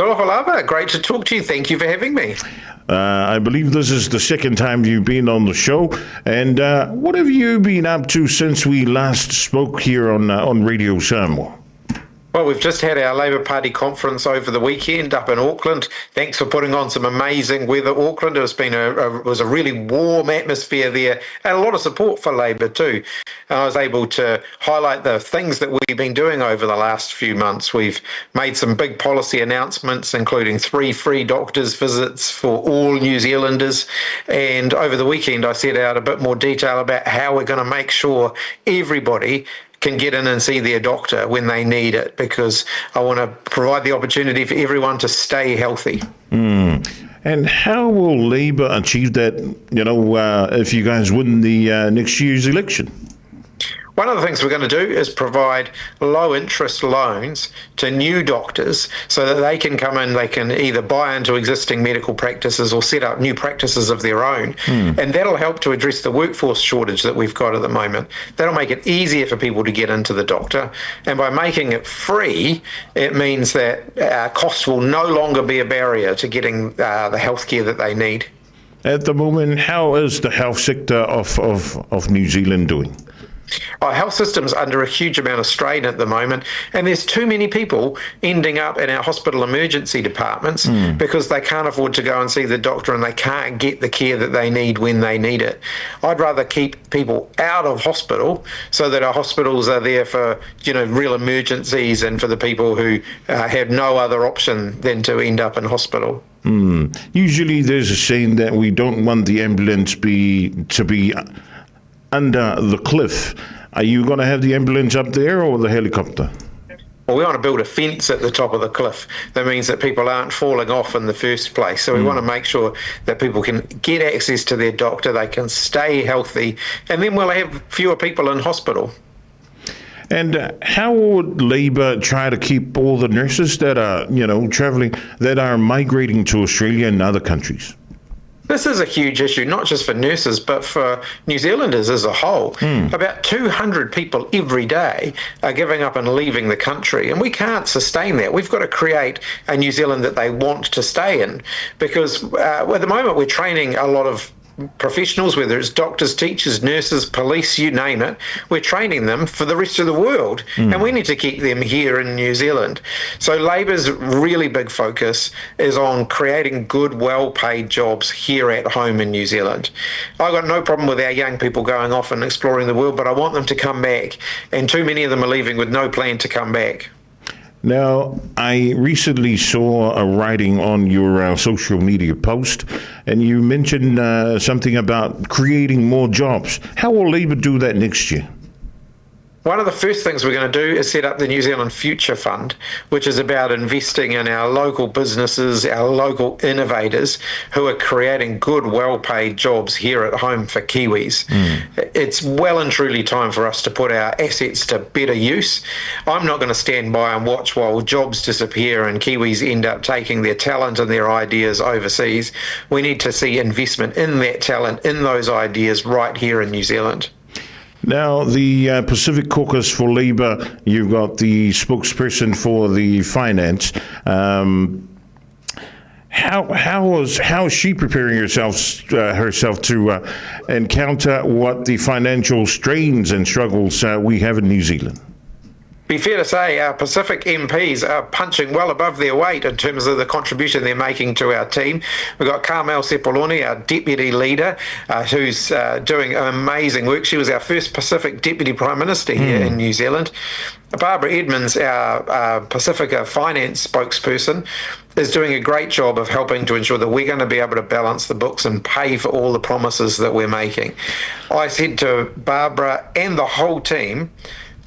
Toloholava, great to talk to you. Thank you for having me. I believe this is the second time you've been on the show. And what have you been up to since we last spoke here on Radio Samoa? Well, we've just had our Labour Party conference over the weekend up in Auckland. Thanks for putting on some amazing weather, Auckland. It was a really warm atmosphere there and a lot of support for Labour too. And I was able to highlight the things that we've been doing over the last few months. We've made some big policy announcements, including 3 free doctors' visits for all New Zealanders. And over the weekend, I set out a bit more detail about how we're going to make sure everybody can get in and see their doctor when they need it, because I want to provide the opportunity for everyone to stay healthy. And how will Labour achieve that, if you guys win the next year's election? One of the things we're going to do is provide low-interest loans to new doctors so that they can come in, they can either buy into existing medical practices or set up new practices of their own. And that'll help to address the workforce shortage that we've got at the moment. That'll make it easier for people to get into the doctor. And by making it free, it means that costs will no longer be a barrier to getting the healthcare that they need. At the moment, how is the health sector of New Zealand doing? Our health system's under a huge amount of strain at the moment, and there's too many people ending up in our hospital emergency departments because they can't afford to go and see the doctor and they can't get the care that they need when they need it. I'd rather keep people out of hospital so that our hospitals are there for, real emergencies and for the people who have no other option than to end up in hospital. Usually there's a saying that we don't want the ambulance to be under the cliff. Are you going to have the ambulance up there or the helicopter? Well, we want to build a fence at the top of the cliff. That means that people aren't falling off in the first place. So we want to make sure that people can get access to their doctor, they can stay healthy, and then we'll have fewer people in hospital. And how would Labour try to keep all the nurses that are, travelling, that are migrating to Australia and other countries? This is a huge issue, not just for nurses, but for New Zealanders as a whole. About 200 people every day are giving up and leaving the country, and we can't sustain that. We've got to create a New Zealand that they want to stay in, because at the moment we're training a lot of professionals, whether it's doctors, teachers, nurses, police, you name it. We're training them for the rest of the world, and we need to keep them here in New Zealand. So Labour's really big focus is on creating good, well-paid jobs here at home in New Zealand. I've got no problem with our young people going off and exploring the world, but I want them to come back, and too many of them are leaving with no plan to come back. Now, I recently saw a writing on your social media post, and you mentioned something about creating more jobs. How will Labour do that next year? One of the first things we're going to do is set up the New Zealand Future Fund, which is about investing in our local businesses, our local innovators who are creating good, well-paid jobs here at home for Kiwis. It's well and truly time for us to put our assets to better use. I'm not going to stand by and watch while jobs disappear and Kiwis end up taking their talent and their ideas overseas. We need to see investment in that talent, in those ideas right here in New Zealand. Now, the Pacific Caucus for Labour, you've got the spokesperson for the finance. How is she preparing herself to encounter what the financial strains and struggles we have in New Zealand? Be fair to say our Pacific MPs are punching well above their weight in terms of the contribution they're making to our team. We've got Carmel Sepuloni, our deputy leader, who's doing amazing work. She was our first Pacific Deputy Prime Minister here in New Zealand. Barbara Edmonds, our Pacifica finance spokesperson, is doing a great job of helping to ensure that we're going to be able to balance the books and pay for all the promises that we're making. I said to Barbara and the whole team,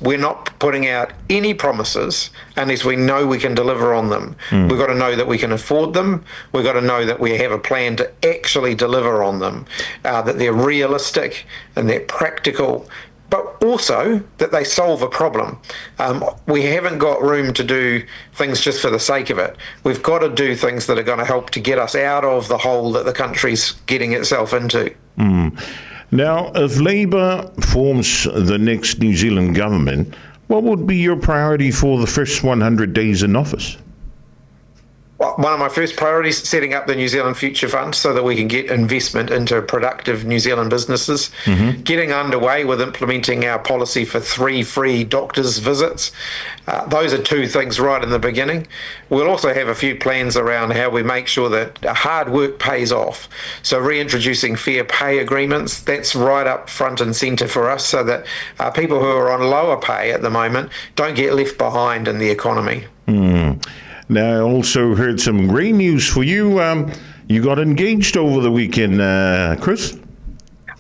we're not putting out any promises unless we know we can deliver on them. We've got to know that we can afford them. We've got to know that we have a plan to actually deliver on them, that they're realistic and they're practical, but also that they solve a problem. We haven't got room to do things just for the sake of it. We've got to do things that are going to help to get us out of the hole that the country's getting itself into. Now, if Labour forms the next New Zealand government, what would be your priority for the first 100 days in office? Well, one of my first priorities, setting up the New Zealand Future Fund so that we can get investment into productive New Zealand businesses, getting underway with implementing our policy for 3 free doctors' visits. Those are 2 things right in the beginning. We'll also have a few plans around how we make sure that hard work pays off. So reintroducing fair pay agreements, that's right up front and centre for us, so that people who are on lower pay at the moment don't get left behind in the economy. Now, I also heard some great news for you. You got engaged over the weekend, Chris?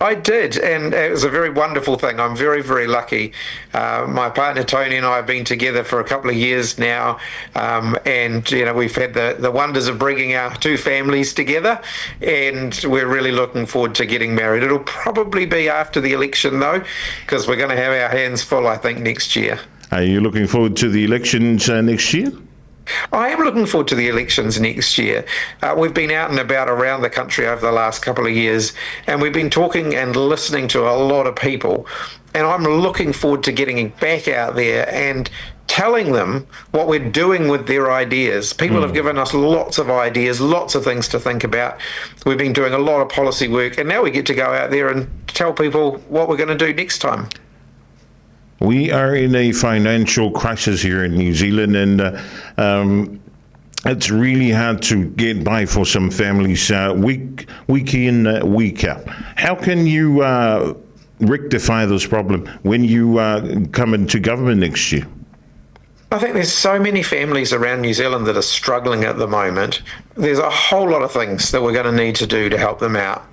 I did, and it was a very wonderful thing. I'm very, very lucky. My partner Tony and I have been together for a couple of years now, and we've had the wonders of bringing our 2 families together, and we're really looking forward to getting married. It'll probably be after the election, though, because we're going to have our hands full, I think, next year. Are you looking forward to the elections next year? I am looking forward to the elections next year. We've been out and about around the country over the last couple of years, and we've been talking and listening to a lot of people. And I'm looking forward to getting back out there and telling them what we're doing with their ideas. People have given us lots of ideas, lots of things to think about. We've been doing a lot of policy work, and now we get to go out there and tell people what we're going to do next time. We are in a financial crisis here in New Zealand, and it's really hard to get by for some families week in, week out. How can you rectify this problem when you come into government next year? I think there's so many families around New Zealand that are struggling at the moment. There's a whole lot of things that we're going to need to do to help them out.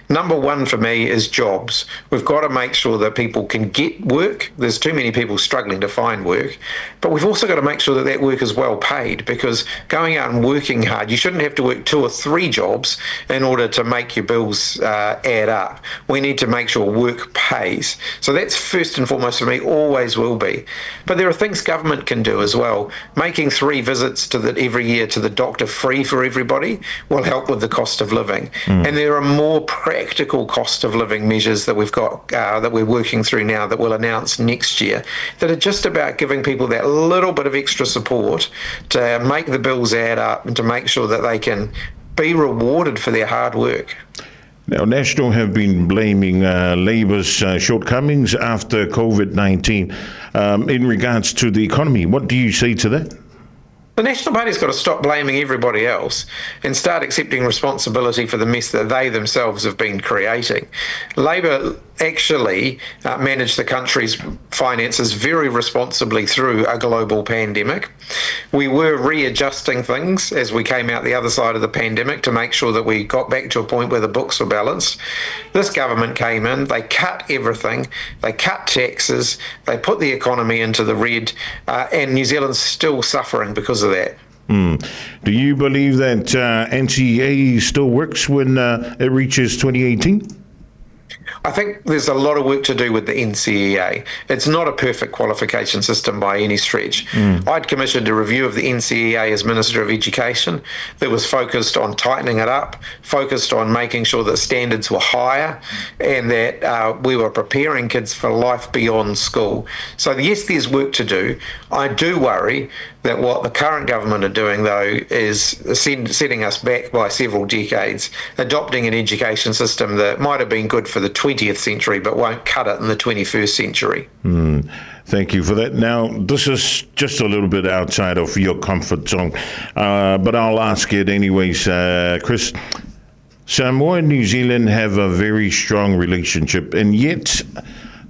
Number 1 for me is jobs. We've got to make sure that people can get work. There's too many people struggling to find work. But we've also got to make sure that that work is well paid, because going out and working hard, you shouldn't have to work 2 or 3 jobs in order to make your bills add up. We need to make sure work pays. So that's first and foremost for me, always will be. But there are things government can do as well. Making 3 visits every year to the doctor free for everybody will help with the cost of living. And there are more practical cost of living measures that we've got that we're working through now that we'll announce next year, that are just about giving people that little bit of extra support to make the bills add up and to make sure that they can be rewarded for their hard work. Now, National have been blaming Labour's shortcomings after COVID-19 in regards to the economy. What do you say to that? The National Party's got to stop blaming everybody else and start accepting responsibility for the mess that they themselves have been creating. Labor actually managed the country's finances very responsibly through a global pandemic. We were readjusting things as we came out the other side of the pandemic to make sure that we got back to a point where the books were balanced. This government came in, they cut everything, they cut taxes, they put the economy into the red, and New Zealand's still suffering because of that. Do you believe that NCA still works when it reaches 2018? I think there's a lot of work to do with the NCEA. It's not a perfect qualification system by any stretch. I'd commissioned a review of the NCEA as Minister of Education that was focused on tightening it up, focused on making sure that standards were higher, and that we were preparing kids for life beyond school. So yes, there's work to do. I do worry that what the current government are doing, though, is setting us back by several decades, adopting an education system that might have been good for the 20th century but won't cut it in the 21st century. Thank you for that. Now, this is just a little bit outside of your comfort zone, but I'll ask it anyways, Chris. Samoa and New Zealand have a very strong relationship, and yet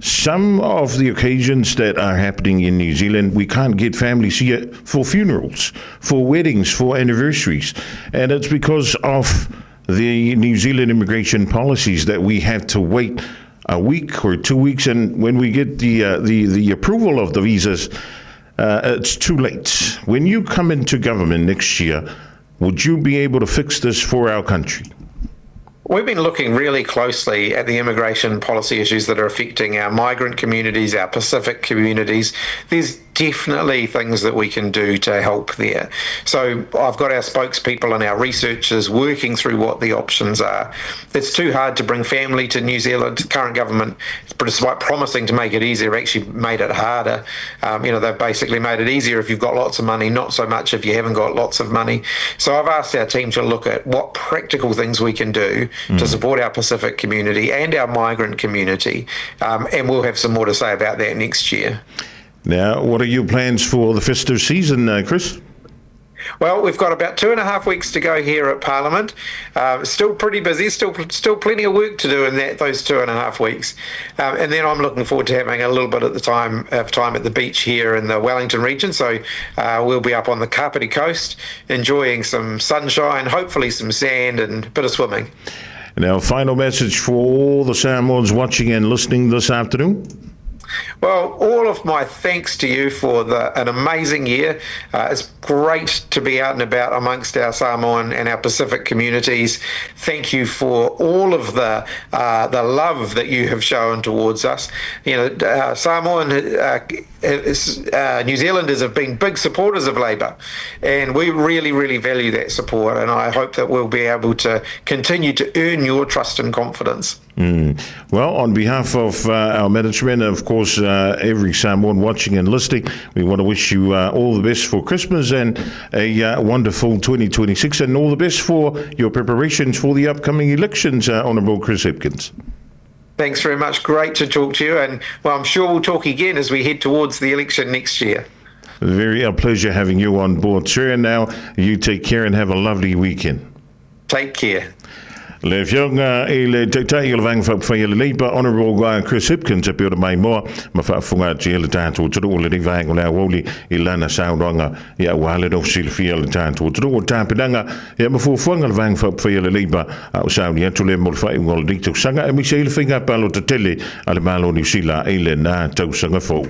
some of the occasions that are happening in New Zealand, we can't get families here for funerals, for weddings, for anniversaries. And it's because of the New Zealand immigration policies that we have to wait a week or 2 weeks. And when we get the approval of the visas, it's too late. When you come into government next year, would you be able to fix this for our country? We've been looking really closely at the immigration policy issues that are affecting our migrant communities, our Pacific communities. There's definitely things that we can do to help there. So I've got our spokespeople and our researchers working through what the options are. It's too hard to bring family to New Zealand. The current government, despite promising to make it easier, actually made it harder. They've basically made it easier if you've got lots of money, not so much if you haven't got lots of money. So I've asked our team to look at what practical things we can do to support our Pacific community and our migrant community, and we'll have some more to say about that next year. Now, what are your plans for the festive season, Chris? Well, we've got about 2.5 weeks to go here at Parliament. Still pretty busy, still plenty of work to do in those 2.5 weeks. And then I'm looking forward to having a little bit of time at the beach here in the Wellington region. So we'll be up on the Kapiti coast, enjoying some sunshine, hopefully some sand and a bit of swimming. Now, final message for all the Samoans watching and listening this afternoon. Well, all of my thanks to you for an amazing year. It's great to be out and about amongst our Samoan and our Pacific communities. Thank you for all of the love that you have shown towards us. Samoan, New Zealanders have been big supporters of Labour, and we really, really value that support. And I hope that we'll be able to continue to earn your trust and confidence. Well, on behalf of our management, of course, every Samoan watching and listening, we want to wish you all the best for Christmas and a wonderful 2026, and all the best for your preparations for the upcoming elections, Honourable Chris Hipkins. Thanks very much. Great to talk to you, and I'm sure we'll talk again as we head towards the election next year. A pleasure having you on board, sir. And now you take care and have a lovely weekend. Take care. Le fionga I le teitai le vang whai le leipa Honourable Chris Hipkins e pio mai moa ma whaafunga ti le tātou turu o le rivang o le Aoauli I lana sauranga I a wale no silfia le tātou turu o tāpidanga I a mafuafunga le vang whai le leipa a o sauri atu le mo le whai ngol dito sanga e mi se le whinga palo te tele a le malo ni sila I le nā tau sanga fau.